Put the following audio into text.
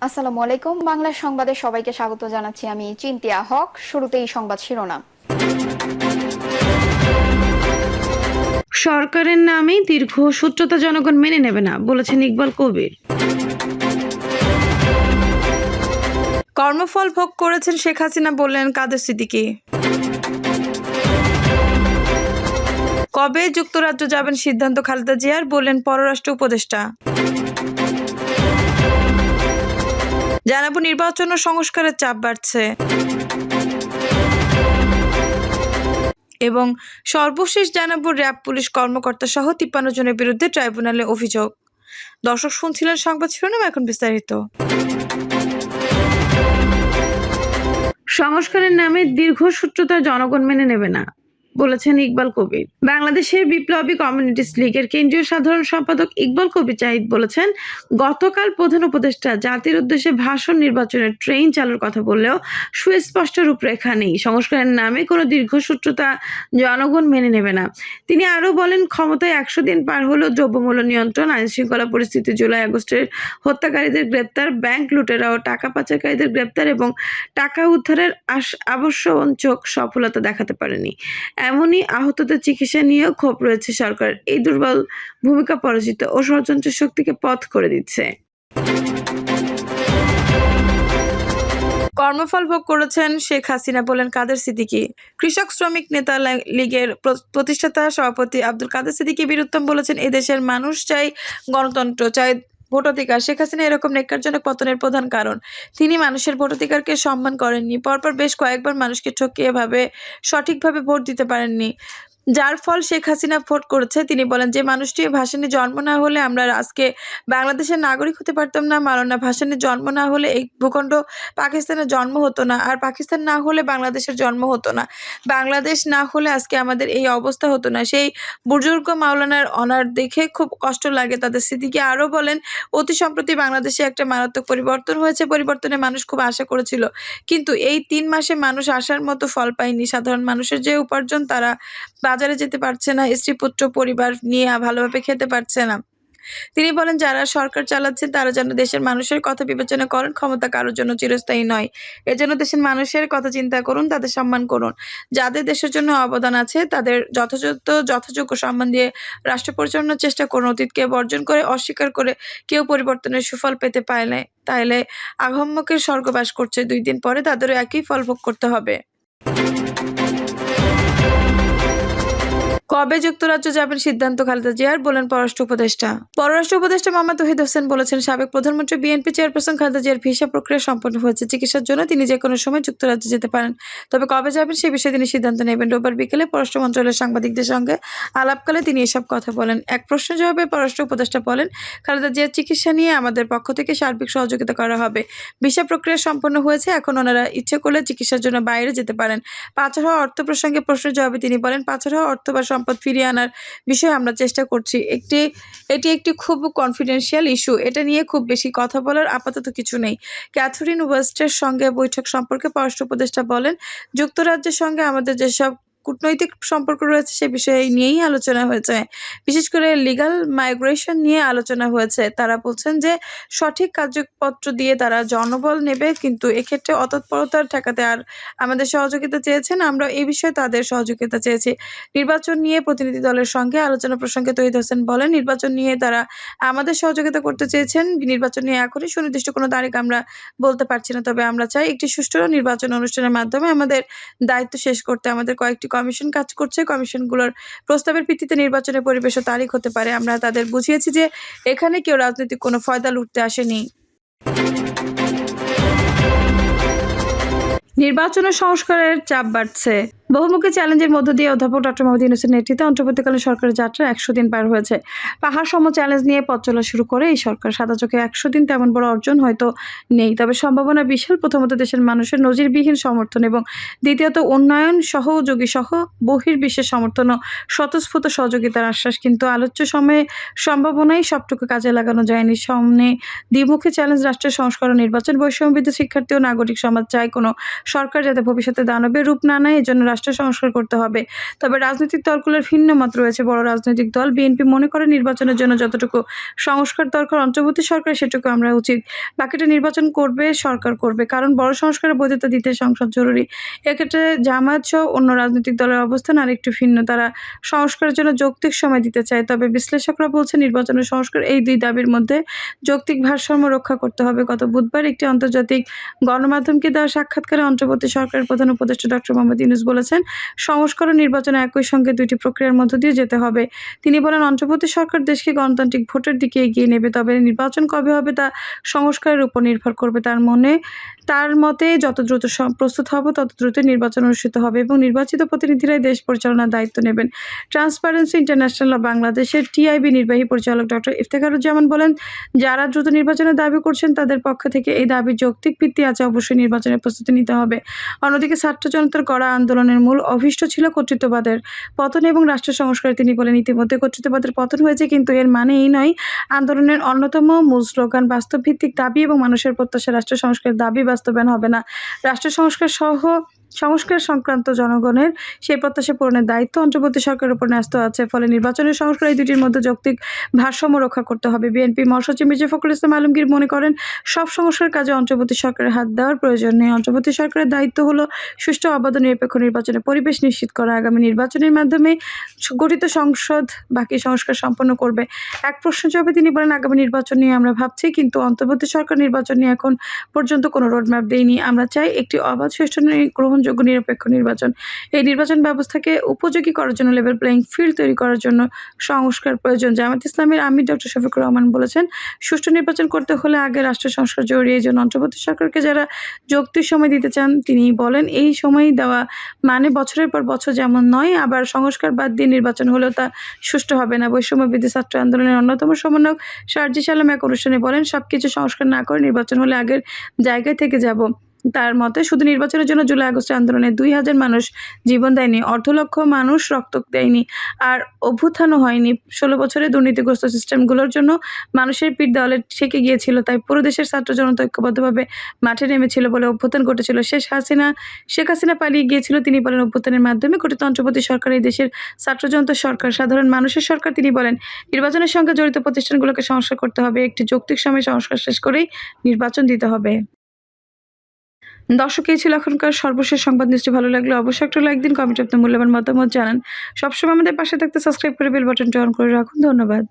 আসসালামু আলাইকুম। বাংলা সংবাদে সবাইকে স্বাগত জানাচ্ছি। আমি চিন্তিয়া হক। শুরুতেই সংবাদ শিরোনাম। সরকারের নামে দীর্ঘ সূত্রতা জনগণ মেনে নেবে না, বলেছেন ইকবাল কবির। কর্মফল ভোগ করেছেন শেখ হাসিনা, বললেন কাদের সিদ্দিকী। কবে যুক্তরাজ্য যাবেন সিদ্ধান্ত খালেদা জিয়ার, বললেন পররাষ্ট্র উপদেষ্টা। জানাবো নির্বাচন ও সংস্কারের চাপ বাড়ছে। এবং সর্বশেষ জানাবো র্যাব পুলিশ কর্মকর্তা সহ 53 জনের বিরুদ্ধে ট্রাইব্যুনালে অভিযোগ। দর্শক শুনছিলেন সংবাদ শিরোনাম, এখন বিস্তারিত। সংস্কারের নামে দীর্ঘ সূত্রতা জনগণ মেনে নেবে না, বলেছেন ইকবাল কবির। বাংলাদেশের বিপ্লবী কমিউনিস্ট লীগের কেন্দ্রীয় সাধারণ সম্পাদক ইকবাল কবির জাহিদ বলেছেন, গতকাল প্রধান উপদেষ্টা জাতির উদ্দেশ্যে ভাষণ নির্বাচনের ট্রেন চালুর কথা বললেও সুস্পষ্ট রূপরেখা নেই। সংস্কারের নামে কোনো দীর্ঘসূত্রতা জনগণ মেনে নেবে না। তিনি আরও বলেন, ক্ষমতায় 100 দিন পার হলেও দ্রব্যমূল্য নিয়ন্ত্রণ, আইনশৃঙ্খলা পরিস্থিতি, জুলাই আগস্টের হত্যাকারীদের গ্রেপ্তার, ব্যাংক লুটেরা ও টাকা পাচারকারীদের গ্রেপ্তার এবং টাকা উদ্ধারের আবশ্যক সফলতা দেখাতে পারেনি। এমনই আহতদের চিকিৎসা নিয়েও ক্ষোভ রয়েছে সরকার। এই দুর্বল ভূমিকা পরাজিত ও ষড়যন্ত্রের শক্তিকে পথ করে দিচ্ছে। কর্মফল ভোগ করেছেন শেখ হাসিনা, বলেন কাদের সিদ্দিকী। কৃষক শ্রমিক নেতা লীগের প্রতিষ্ঠাতা সভাপতি আব্দুল কাদের সিদ্দিকী বীরুত্তম বলেছেন, এদেশের মানুষ চাই গণতন্ত্র, চাই ভোটাধিকার। শেখ হাসিনা এরকম ন্যাক্কারজনক পতনের প্রধান কারণ। তিনি মানুষের ভোটাধিকারকে সম্মান করেননি। পরপর বেশ কয়েকবার মানুষকে ঠকিয়ে সঠিকভাবে ভোট দিতে পারেননি, যার ফল শেখ হাসিনা ভোট করেছে। তিনি বলেন, যে মানুষটি ভাসানী জন্ম না হলে আমরা আজকে বাংলাদেশের নাগরিক হতে পারতাম না। মাওলানা ভাসানীর জন্ম না হলে এই ভূখণ্ড পাকিস্তানের জন্ম হতো না, আর পাকিস্তান না হলে বাংলাদেশের জন্ম হতো না। বাংলাদেশ না হলে আজকে আমাদের এই অবস্থা হতো না। সেই বুজুর্গ মাওলানার অনার দেখে খুব কষ্ট লাগে তাদের। সিদ্দিকী আরও বলেন, অতি সম্প্রতি বাংলাদেশে একটা মারাত্মক পরিবর্তন হয়েছে। পরিবর্তনে মানুষ খুব আশা করেছিল, কিন্তু এই 3 মাসে মানুষ আশার মতো ফল পায়নি। সাধারণ মানুষের যে উপার্জন, তারা বাজারে যেতে পারছে না, স্ত্রী পুত্র পরিবার নিয়ে ভালোভাবে খেতে পারছে না। তিনি বলেন, যারা সরকার চালাচ্ছেন তারা যেন দেশের মানুষের কথা বিবেচনা করেন। ক্ষমতা কারোর জন্য চিরস্থায়ী নয়। এজন্য দেশের মানুষের কথা চিন্তা করুন, তাদের সম্মান করুন। যাদের দেশের জন্য অবদান আছে তাদের যথাযোগ্য সম্মান দিয়ে রাষ্ট্র পরিচালনার চেষ্টা করুন। অতীতকে বর্জন করে, অস্বীকার করে কেউ পরিবর্তনের সুফল পেতে পারলে তাহলে আঘম্যকের স্বর্গবাস করছে। 2 দিন পরে তাদেরও একই ফল ভোগ করতে হবে। কবে যুক্তরাজ্য যাবেন সিদ্ধান্ত খালেদা জিয়ার, বলেন পররাষ্ট্র উপদেষ্টা। পররাষ্ট্র উপদেষ্টা মোহাম্মদ তৌহিদ হোসেন বলেছেন, সাবেক প্রধানমন্ত্রী বিএনপি চেয়ারপারসন খালেদা জিয়ার ভিসা প্রক্রিয়া সম্পন্ন হয়েছে। চিকিৎসার জন্য তিনি যে কোনো সময় যুক্তরাজ্যে যেতে পারেন, তবে কবে যাবেন সে বিষয়ে তিনি সিদ্ধান্ত নেবেন। রোববার বিকেলে পররাষ্ট্র মন্ত্রণালয়ের সাংবাদিকদের সঙ্গে আলাপকালে তিনি এসব কথা বলেন। এক প্রশ্নের জবাবে পররাষ্ট্র উপদেষ্টা বলেন, খালেদা জিয়ার চিকিৎসা নিয়ে আমাদের পক্ষ থেকে সার্বিক সহযোগিতা করা হবে। ভিসা প্রক্রিয়া সম্পন্ন হয়েছে, এখন ওনারা ইচ্ছে করলে চিকিৎসার জন্য বাইরে যেতে পারেন। পাচার হওয়া অর্থ প্রসঙ্গে প্রশ্নের জবাবে তিনি বলেন, পাচার হওয়া অর্থ বা সম্পদ ফিরিয়ে আনার বিষয়ে আমরা চেষ্টা করছি। এটি একটি খুব কনফিডেন্সিয়াল ইস্যু। এটা নিয়ে খুব বেশি কথা বলার আপাতত কিছু নেই। ক্যাথরিন ওয়েস্টের সঙ্গে বৈঠক সম্পর্কে পররাষ্ট্র উপদেষ্টা বলেন, যুক্তরাজ্যের সঙ্গে আমাদের যেসব কূটনৈতিক সম্পর্ক রয়েছে সে বিষয়ে নিয়েই আলোচনা হয়েছে। বিশেষ করে লিগ্যাল মাইগ্রেশন নিয়ে আলোচনা হয়েছে। তারা বলছেন যে সঠিক কাগজপত্র দিয়ে তারা জনবল নেবে, কিন্তু এক্ষেত্রে অতৎপরতা ঠেকাতে আর আমাদের সহযোগিতা চেয়েছেন। আমরা এই বিষয়ে তাদের সহযোগিতা চেয়েছি। নির্বাচন নিয়ে প্রতিনিধি দলের সঙ্গে আলোচনা প্রসঙ্গে তৌহিদ হোসেন বলেন, নির্বাচন নিয়ে তারা আমাদের সহযোগিতা করতে চেয়েছেন। নির্বাচন নিয়ে এখনই সুনির্দিষ্ট কোনো তারিখ আমরা বলতে পারছি না, তবে আমরা চাই একটি সুষ্ঠু নির্বাচন অনুষ্ঠানের মাধ্যমে আমাদের দায়িত্ব শেষ করতে। আমাদের কয়েকটি কমিশন কাজ করছে। কমিশনগুলোর প্রস্তাবের ভিত্তিতে নির্বাচনের পরিবেশ ও তারিখ হতে পারে। আমরা তাদের বুঝিয়েছি যে এখানে কেউ রাজনৈতিক কোনো ফয়দা লুটতে আসেনি। নির্বাচন ও সংস্কারের চাপ বাড়ছে। বহুমুখী চ্যালেঞ্জের মধ্য দিয়ে অধ্যাপক ডক্টর মোহাম্মদ ইউনূসের নেতৃত্বে অন্তর্বর্তীকালীন সরকারের যাত্রা 100 দিন পার হয়েছে। পাহাড় সম চ্যালেঞ্জ নিয়ে পথ চলা শুরু করে এই সরকার। সাদা চোখে 100 দিন তেমন বড় অর্জন হয়তো নেই, তবে সম্ভাবনা বিশাল। প্রথমত, দেশের মানুষের নজিরবিহীন সমর্থন এবং দ্বিতীয়ত উন্নয়ন সহযোগী সহ বহির্বিশ্বের সমর্থন ও স্বতঃস্ফূর্ত সহযোগিতার আশ্বাস। কিন্তু আলোচ্য সময়ে সম্ভাবনাই সবটুকু কাজে লাগানো যায়নি। সামনে দ্বিমুখী চ্যালেঞ্জ, রাষ্ট্রের সংস্কার ও নির্বাচন। বৈষম্যবিদ্যুৎ শিক্ষার্থী ও নাগরিক সমাজ চায় কোনো সরকার যাতে ভবিষ্যতে দানবের রূপ না নেয়। এজন্য রাষ্ট্র রাষ্ট্র সংস্কার করতে হবে। তবে রাজনৈতিক দলগুলোর ভিন্ন মত রয়েছে। বড় রাজনৈতিক দল বিএনপি মনে করে নির্বাচনের জন্য যতটুকু সংস্কার দরকার অন্তর্বর্তী সরকার সেটুকু আমরা উচিত, বাকিটা নির্বাচন করবে সরকার করবে, কারণ বড় সংস্কারের বৈধতা দিতে সংসদ জরুরি। এক্ষেত্রে জামায়াত সহ অন্য রাজনৈতিক দলের অবস্থান আরেকটু ভিন্ন। তারা সংস্কারের জন্য যৌক্তিক সময় দিতে চায়, তবে বিশ্লেষকরা বলছেন নির্বাচনের সংস্কার এই দুই দাবির মধ্যে যৌক্তিক ভারসাম্য রক্ষা করতে হবে। গত বুধবার একটি আন্তর্জাতিক গণমাধ্যমকে দেওয়া সাক্ষাৎকারে অন্তর্বর্তী সরকারের প্রধান উপদেষ্টা ডক্টর মোহাম্মদ ইউনূস বলেছেন, সংস্কার ও নির্বাচন একই সঙ্গে দুইটি প্রক্রিয়ার মধ্য দিয়ে যেতে হবে। তিনি বলেন, অন্তর্বর্তী সরকার দেশকে গণতান্ত্রিক ভোটের দিকে এগিয়ে নেবে, তবে নির্বাচন কবে হবে তা সংস্কারের উপর নির্ভর করবে। তার মতে যত দ্রুত প্রস্তুত হব তত দ্রুত নির্বাচন অনুষ্ঠিত হবে এবং নির্বাচিত প্রতিনিধিরাই দেশ পরিচালনার দায়িত্ব নেবেন। ট্রান্সপারেন্সি ইন্টারন্যাশনাল বাংলাদেশের টিআইবি নির্বাহী পরিচালক ডক্টর ইফতেখারুজ্জামান বলেন, যারা দ্রুত নির্বাচনের দাবি করছেন তাদের পক্ষ থেকে এই দাবির যৌক্তিক ভিত্তি আছে, অবশ্যই নির্বাচনের প্রস্তুতি নিতে হবে। অন্যদিকে ছাত্র জনতার কড়া আন্দোলনের মূল অভীষ্ট ছিল কর্তৃত্ববাদের পতন এবং রাষ্ট্র সংস্কার। তিনি বলেন, ইতিমধ্যে কর্তৃত্ববাদের পতন হয়েছে, কিন্তু এর মানে এই নয় আন্দোলনের অন্যতম মূল স্লোগান বাস্তবভিত্তিক দাবি এবং মানুষের প্রত্যাশা রাষ্ট্র সংস্কারের দাবি বাস্তবায়ন হবে না। রাষ্ট্র সংস্কার সংক্রান্ত জনগণের সেই প্রত্যাশা পূরণের দায়িত্ব অন্তর্বর্তী সরকারের উপর ন্যস্ত আছে। ফলে নির্বাচনের সংস্কার এই দুটির মধ্যে যৌক্তিক ভারসাম্য রক্ষা করতে হবে। বিএনপি মহাসচিব মির্জা ফখরুল ইসলাম আলমগীর মনে করেন, সব সংস্কার কাজে অন্তর্বর্তী সরকারের হাত দেওয়ার প্রয়োজন নেই। অন্তর্বর্তী সরকারের দায়িত্ব হলো সুষ্ঠু অবাধ নিরপেক্ষ নির্বাচনের পরিবেশ নিশ্চিত করা। আগামী নির্বাচনের মাধ্যমে গঠিত সংসদ বাকি সংস্কার সম্পন্ন করবে। এক প্রশ্ন জবাবে তিনি বলেন, আগামী নির্বাচন নিয়ে আমরা ভাবছি, কিন্তু অন্তর্বর্তী সরকার নির্বাচন নিয়ে এখন পর্যন্ত কোনো রোডম্যাপ দেয়নি। আমরা চাই একটি অবাধ, সুষ্ঠু, গ্রহণযোগ্য, নিরপেক্ষ নির্বাচন। এই নির্বাচন ব্যবস্থাকে উপযোগী করার জন্য লেভেল প্লেইং ফিল্ড তৈরি করার জন্য সংস্কার প্রয়োজন। জামায়াত ইসলামের আমির ডক্টর শফিকুর রহমান বলেছেন, সুষ্ঠু নির্বাচন করতে হলে আগে রাষ্ট্র সংস্কার জরুরি। এই জন্য অন্তর্বর্তী সরকারকে যারা যৌক্তিক সময় দিতে চান তিনি বলেন, এই সময় দেওয়া মানে বছরের পর বছর যেমন নয়, আবার সংস্কার বাদ দিয়ে নির্বাচন হলেও তা সুষ্ঠু হবে না। বৈষম্য বিরোধী ছাত্র আন্দোলনের অন্যতম সমন্বয়ক সার্জিস আলম এক অনুষ্ঠানে বলেন, সবকিছু সংস্কার না করে নির্বাচন হলে আগের জায়গায় থেকে যাব। তার মতে শুধু নির্বাচনের জন্য জুলাই আগস্টের আন্দোলনে 2000 মানুষ জীবন দেয়নি, অর্ধলক্ষ মানুষ রক্ত দেয়নি, আর অভ্যুত্থানও হয়নি। 16 বছরে দুর্নীতিগ্রস্ত সিস্টেমগুলোর জন্য মানুষের পিঠ দেওয়ালে ঠেকে গিয়েছিল। তাই পুরো দেশের ছাত্র জনতা ঐক্যবদ্ধভাবে মাঠে নেমেছিল বলে অভ্যুত্থান ঘটেছিল। শেখ হাসিনা পালিয়ে গিয়েছিল। তিনি বলেন, অভ্যুত্থানের মাধ্যমে গঠিত অন্তর্বর্তী সরকার এই দেশের ছাত্র জনতার সরকার, সাধারণ মানুষের সরকার। তিনি বলেন, নির্বাচনের সঙ্গে জড়িত প্রতিষ্ঠানগুলোকে সংস্কার করতে হবে। একটি যৌক্তিক সময়ে সংস্কার শেষ করেই নির্বাচন দিতে হবে। দর্শক, এই ছিল এখনকার সর্বশেষ সংবাদ। নিশ্চয়ই ভালো লাগলে অবশ্যই একটা লাইক দিন, কমেন্টে আপনার মূল্যবান মতামত জানান। সবসময় আমাদের পাশে থাকতে সাবস্ক্রাইব করে বেল বাটনটি অন করে রাখুন। ধন্যবাদ।